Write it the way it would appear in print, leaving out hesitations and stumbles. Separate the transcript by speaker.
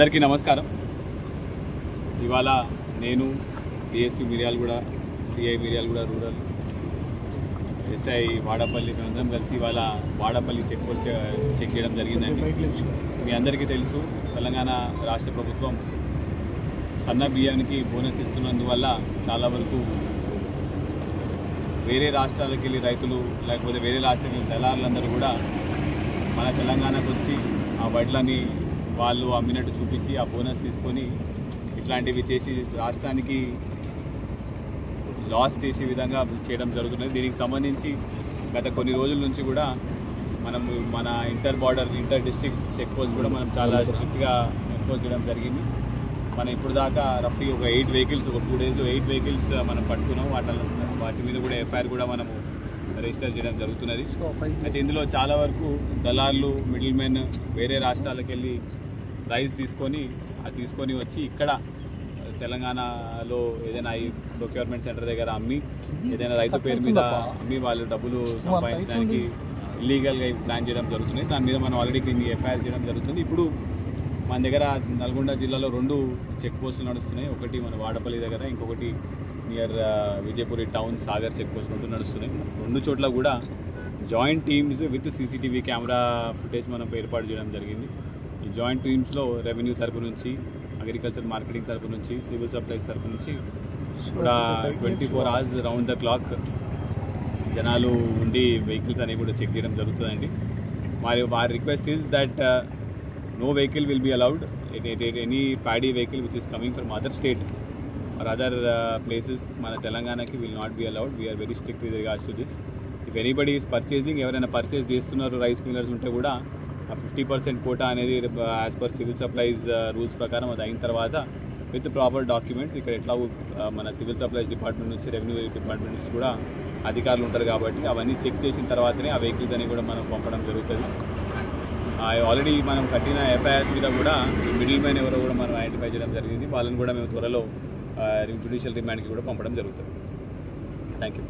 Speaker 1: అందరికీ నమస్కారం. ఇవాళ నేను DSP Miryalaguda, CI Miryalaguda rural, SI Vadapalli మేమందరం కలిసి ఇవాళ వాడపల్లి చెక్ పోస్ట్ చెక్ చేయడం జరిగిందండి. మీ అందరికీ తెలుసు, తెలంగాణ రాష్ట్ర ప్రభుత్వం సన్న బియ్యానికి బోనస్ ఇస్తున్నందువల్ల చాలా వరకు వేరే రాష్ట్రాలకు వెళ్ళి రైతులు లేకపోతే వేరే రాష్ట్రాలకు వెళ్ళి దళారులందరూ కూడా మన తెలంగాణకు వచ్చి ఆ వడ్లని వాళ్ళు అమ్మినట్టు చూపించి ఆ బోనస్ తీసుకొని ఇట్లాంటివి చేసి రాష్ట్రానికి లాస్ చేసే విధంగా చేయడం జరుగుతున్నది. దీనికి సంబంధించి గత కొన్ని రోజుల నుంచి కూడా మనము మన ఇంటర్ డిస్ట్రిక్ట్ చెక్ పోస్ట్ కూడా మనం చాలా స్ట్రిక్ట్గా ఎన్ఫోర్స్ చేయడం జరిగింది. మనం ఇప్పుడు దాకా రఫ్లీ ఒక 8 వెహికల్స్, ఒక 2 డేస్లో 8 వెహికల్స్ మనం పట్టుకున్నాం. వాటి మీద కూడా ఎఫ్ఐఆర్ కూడా మనము రిజిస్టర్ చేయడం జరుగుతున్నది. అయితే ఇందులో చాలా వరకు దళార్లు, మిడిల్ మెన్ వేరే రాష్ట్రాలకు వెళ్ళి రైస్ తీసుకొని వచ్చి ఇక్కడ తెలంగాణలో ఏదైనా ఈ ప్రొక్యూర్మెంట్ సెంటర్ దగ్గర అమ్మి ఏదైనా రైతు పేరు మీద అమ్మి వాళ్ళు డబ్బులు సంపాదించడానికి ఇల్లీగల్గా ప్లాన్ చేయడం జరుగుతుంది. దాని మీద మనం ఆల్రెడీ దీన్ని ఎఫ్ఐఆర్ చేయడం జరుగుతుంది. ఇప్పుడు మన దగ్గర నల్గొండ జిల్లాలో 2 చెక్ పోస్టులు నడుస్తున్నాయి. ఒకటి మన వాడపల్లి దగ్గర, ఇంకొకటి near Vijayapuri town Sagar check post 2 నడుస్తున్నాయి. 2 చోట్ల కూడా joint teams with CCTV camera footage మనం ఏర్పాటు చేయడం జరిగింది. ఈ జాయింట్ టీమ్స్లో రెవెన్యూ తరపు నుంచి, అగ్రికల్చర్ మార్కెటింగ్ తరపు నుంచి, సివిల్ సప్లైస్ తరపు నుంచి కూడా 24 hours రౌండ్ ద క్లాక్ జనాలు ఉండి వెహికల్స్ అనేవి కూడా చెక్ చేయడం జరుగుతుందండి. మరి వారి request is that no vehicle will be allowed, any paddy vehicle which is coming from other state or other places మన తెలంగాణకి will not be allowed. We are very strict with regards to this. If anybody is purchasing, ఎవరైనా purchase చేస్తున్నారు rice millers ఉంటే కూడా ఆ 50% quota అనేది as per civil supplies rules ప్రకారం అది అయిన తర్వాత విత్ ప్రాపర్ డాక్యుమెంట్స్ ఇక్కడ ఎట్లా మన సివిల్ సప్లైస్ డిపార్ట్మెంట్ నుంచి, రెవెన్యూ డిపార్ట్మెంట్ నుంచి కూడా అధికారులు ఉంటారు కాబట్టి అవన్నీ చెక్ చేసిన తర్వాతనే ఆ వెహికల్స్ అనేవి కూడా మనం పంపడం జరుగుతుంది. ఆల్రెడీ మనం కట్టిన ఎఫ్ఐఆర్స్ మీద కూడా మిడిల్ మ్యాన్ ఎవరో కూడా మనం ఐడెంటిఫై చేయడం జరిగింది. వాళ్ళని కూడా మేము త్వరలో జ్యుడిషియల్ రిమాండ్కి కూడా పంపడం జరుగుతుంది. Thank you.